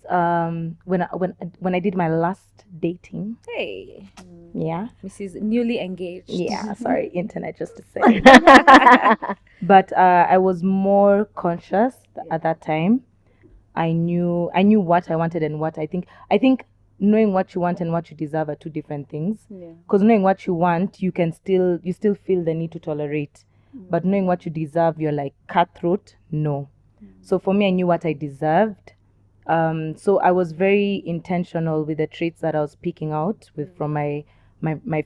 when I did my last dating. Hey, Yeah. Mrs. Newly engaged. Yeah. Sorry, internet, just to say. But I was more conscious at that time. I knew what I wanted and what I think knowing what you want and what you deserve are two different things. Yeah. Because knowing what you want, you still feel the need to tolerate. But knowing what you deserve, you're like cutthroat. No. So for me, I knew what I deserved. So I was very intentional with the traits that I was picking out from my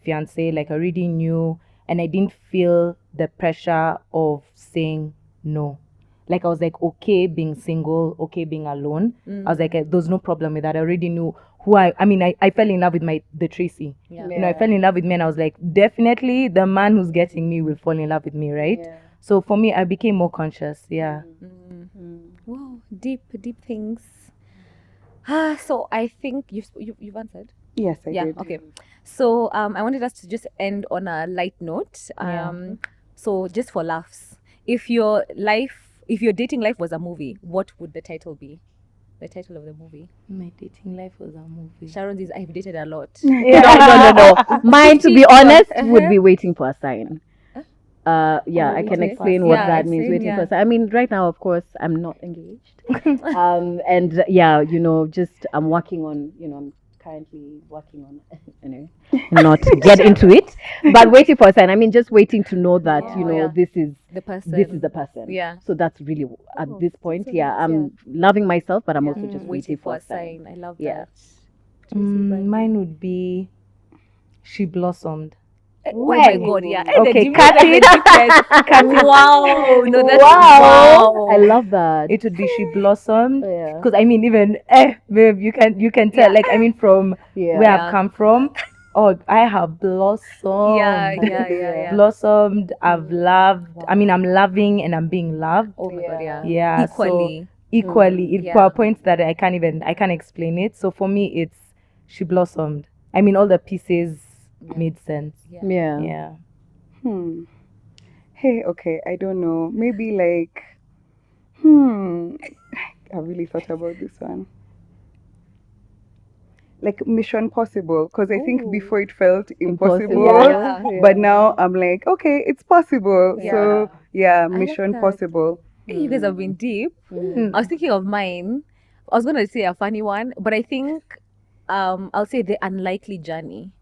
fiance. Like I already knew, and I didn't feel the pressure of saying no. Like I was like okay being single, okay being alone. I was like there's no problem with that. I already knew who I mean I fell in love with the Tracy. Yeah. You know, I fell in love with me and I was like, definitely the man who's getting me will fall in love with me, right? Yeah. So for me I became more conscious. Yeah. Wow, deep things. So I think you've answered. Yes, I Yeah. did. Okay. So I wanted us to just end on a light note. So just for laughs, if your dating life was a movie, what would the title be? The title of the movie. My dating life was a movie. Sharon is I've dated a lot. No. Mine, to be 15 honest, plus. would be waiting for a sign. I waiting can for a explain sign. what Yeah, that means. explain, Waiting yeah. for a sign. I mean, right now, of course, I'm not engaged. And yeah, just I'm working on, I'm currently working on, anyway, not get into it, but waiting for a sign. I mean, just waiting to know that, yeah. this is The person. the person. Yeah. So that's really at Oh, this that's point. so Yeah, nice, I'm loving myself, but I'm also just waiting for a sign. I love Yeah. that. Tracy, Brandie. Mine would be She Blossomed. Oh my God, yeah. Okay, the cut difference- it. the difference. Wow, no, that's Wow. wow. I love that. It would be She Blossomed. Yeah. Because I mean, even babe, you can tell. Yeah. Like I mean, from Yeah. where Yeah. I've come from. Oh, I have blossomed. Yeah. Blossomed. I've loved. I mean, I'm loving and I'm being loved. Oh my God, yeah. Yeah. Equally. So equally, yeah. for a point that I can't explain it. So for me, it's She Blossomed. I mean, all the pieces made sense. Yeah. Yeah. Hey, okay, I don't know. Maybe like, I really thought about this one. Like Mission Possible, because I think before it felt impossible, Yeah. but now I'm like, okay, it's possible. Yeah. So yeah, like Mission that. Possible. Hey, you guys have been deep. I was thinking of mine. I was gonna say a funny one, but I think I'll say The Unlikely Journey.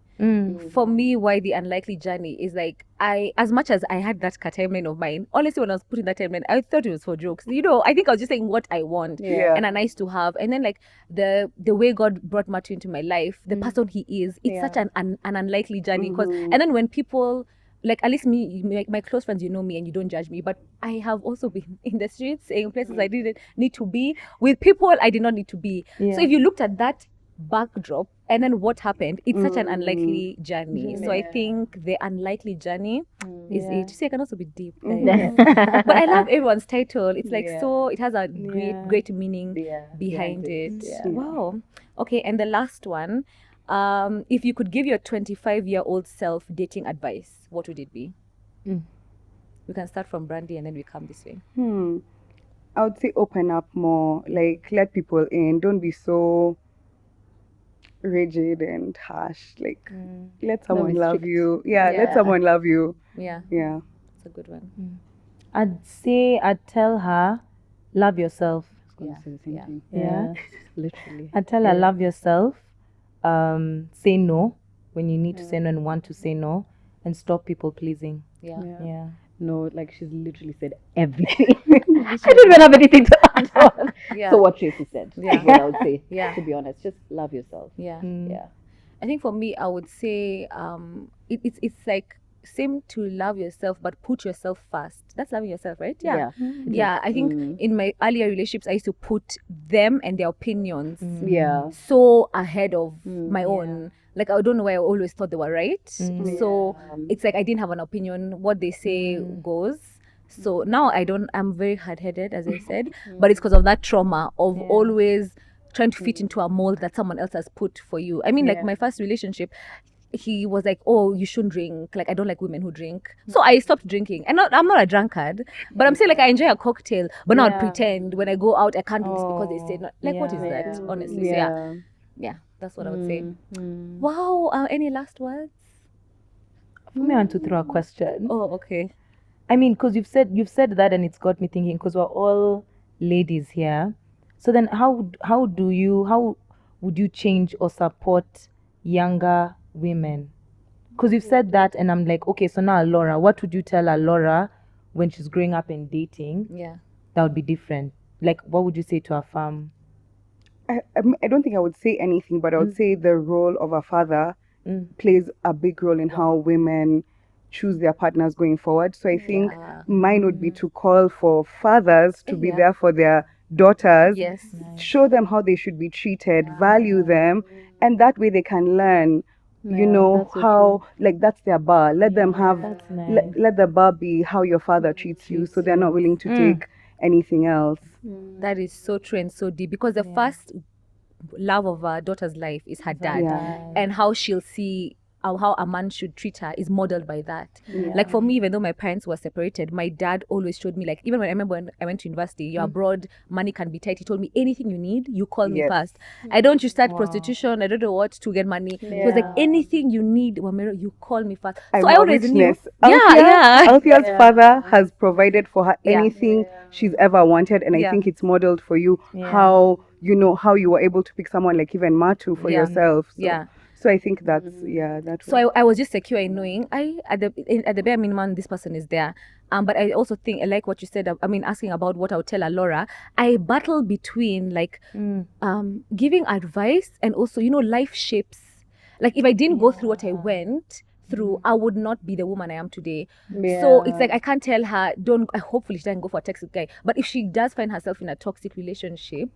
For me, why The Unlikely Journey is like as much as I had that timeline of mine, honestly, when I was putting that timeline, I thought it was for jokes. I think I was just saying what I want Yeah. and a nice to have. And then like the way God brought Matu into my life, the person he is, it's such an unlikely journey. And then when people, like at least me, my close friends, you know me and you don't judge me, but I have also been in the streets, in places I didn't need to be, with people I did not need to be. So if you looked at that backdrop and then what happened, it's such an unlikely journey. So I think The Unlikely Journey is it. You see, I can also be deep, guys. But I love everyone's title. It's like so it has a great meaning behind it. Wow. Okay, and the last one, if you could give your 25-year-old self dating advice, what would it be? We can start from Brandie and then we come this way. I would say open up more, like let people in. Don't be so rigid and harsh. Like let someone love strict. you. Yeah, let someone love you. Yeah, Yeah. it's a good one. I'd tell her, love yourself. Gonna say the same thing. Yeah. Literally. I'd tell her, love yourself. Say no when you need to say no and want to say no, and stop people pleasing. Yeah. No, like she's literally said everything. I don't even have anything to add on. Yeah. So what Tracy said Yeah. is what I would say. Yeah. To be honest, just love yourself. Yeah. Yeah. I think for me, I would say it's like same to love yourself, but put yourself first. That's loving yourself, right? Yeah. Yeah. I think in my earlier relationships, I used to put them and their opinions Yeah. so ahead of my own. Like I don't know why I always thought they were right. So it's like I didn't have an opinion. What they say goes. So now I'm very hard-headed, as I said, but it's because of that trauma of always trying to fit into a mold that someone else has put for you. I mean, like my first relationship, he was like, oh, you shouldn't drink. Like, I don't like women who drink. So I stopped drinking. And I'm not a drunkard, but I'm saying like I enjoy a cocktail, but not pretend when I go out I can't do this because they say not. Like, what is that? Honestly. So yeah, that's what I would say. Wow. Any last words? For me, I want to throw a question. Oh, okay. I mean, because you've said that, and it's got me thinking. Because we're all ladies here, so then how would you change or support younger women? Because you've said that, and I'm like, okay, so now Laura, what would you tell Laura when she's growing up and dating? Yeah. That would be different. Like, what would you say to a fam? I don't think I would say anything, but I would say the role of a father plays a big role in how women choose their partners going forward. So I think mine would be to call for fathers to be there for their daughters, show them how they should be treated, value them, and that way they can learn. You know how, like, that's their bar. Let them have, let the bar be how your father treats you, so they're not willing to take anything else. That is so true and so deep, because the first love of our daughter's life is her dad, and how she'll see how a man should treat her is modeled by that. Like for me, even though my parents were separated, my dad always showed me, like, even when I remember when I went to university, you're abroad, money can be tight. He told me, anything you need, you call me first. I don't you start prostitution, I don't know what to get money. He was like, anything you need, Wamero, you call me first. So I always knew. Althea's father has provided for her anything she's ever wanted, and I think it's modeled for you how you were able to pick someone like even Matu for yourself. So I think that's So I was just secure in knowing at the bare minimum this person is there. But I also think I like what you said. I mean, asking about what I would tell Laura. I battle between like giving advice and also life shapes. Like if I didn't go through what I went through, I would not be the woman I am today. So it's like I can't tell her hopefully she doesn't go for a toxic guy. But if she does find herself in a toxic relationship,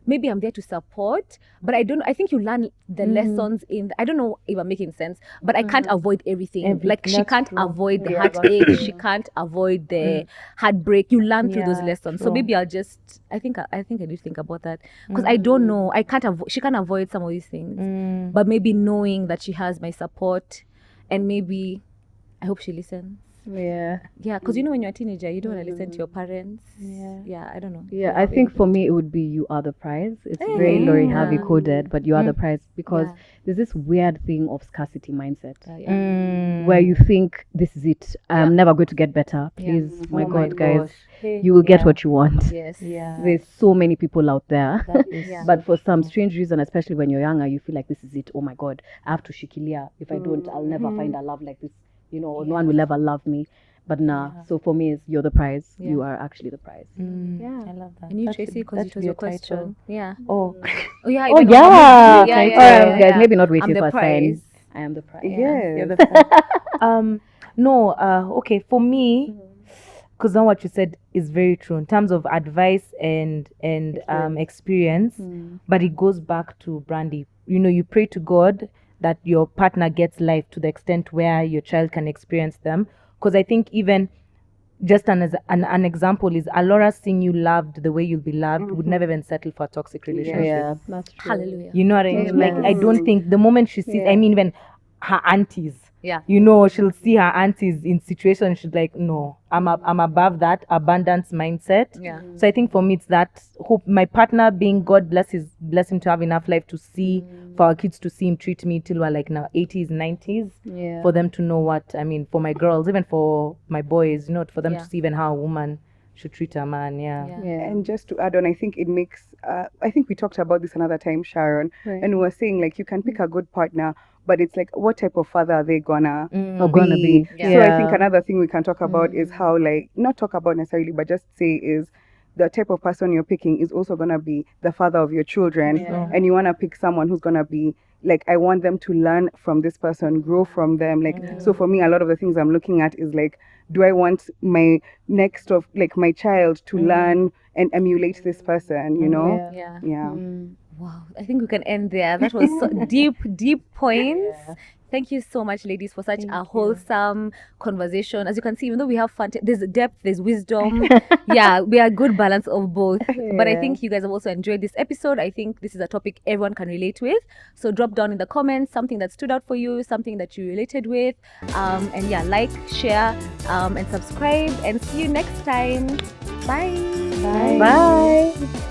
maybe I'm there to support, but I think you learn the lessons I don't know if I'm making sense, but I can't avoid everything. Like she can't avoid the heartache, she can't avoid the heartbreak. You learn through those lessons. So maybe I need to think about that, because I don't know. She can't avoid some of these things, but maybe knowing that she has my support, and maybe I hope she listens. Because when you're a teenager, you don't want to listen to your parents. I don't know. I think for me it would be you are the prize. It's very Lori Harvey coded, but you are the prize, because there's this weird thing of scarcity mindset where you think this is it, I'm never going to get better. Please, my God, guys, you will get what you want. There's so many people out there, but for some strange reason, especially when you're younger, you feel like this is it. Oh my God, I have to shikilia. If I don't, I'll never find a love like this. No one will ever love me. But so for me, you're the prize. You are actually the prize. I love that. And you, Tracy, because it was your question. Yeah. Guys, maybe not waiting for a sign. I am the prize. You're the prize. Okay, for me, because now what you said is very true in terms of advice and experience, but it goes back to Brandie. You pray to God that your partner gets life to the extent where your child can experience them. Because I think even just an example is Alora seeing you loved the way you'll be loved would never even settle for a toxic relationship. Yeah, that's true. Hallelujah. You know what I mean? Like, I don't think the moment she sees, I mean, even her aunties, Yeah. you know, she'll see her aunties in situations, she's like, no, I'm above that abundance mindset. Yeah. So I think for me, it's that hope, my partner being, God bless him to have enough life to see, for our kids to see him treat me till we're like now 80s, 90s, for them to know what, I mean, for my girls, even for my boys, you know, for them to see even how a woman should treat a man. And just to add on, I think it makes I think we talked about this another time, Sharon, and we were saying like you can pick a good partner, but it's like what type of father are they gonna be? So I think another thing we can talk about is how, like, not talk about necessarily, but just say is the type of person you're picking is also gonna be the father of your children, and you wanna pick someone who's gonna be like, I want them to learn from this person, grow from them. Like, so for me, a lot of the things I'm looking at is like, do I want my next of like my child to learn and emulate this person, you know? Wow, I think we can end there. That was so deep points. Thank you so much, ladies, for such Thank a you. wholesome conversation. As you can see, even though we have fun, there's depth, there's wisdom. Yeah, we are a good balance of both. But I think you guys have also enjoyed this episode. I think this is a topic everyone can relate with. So drop down in the comments something that stood out for you, something that you related with. And yeah, like, share, and subscribe. And see you next time. Bye. Bye. Bye.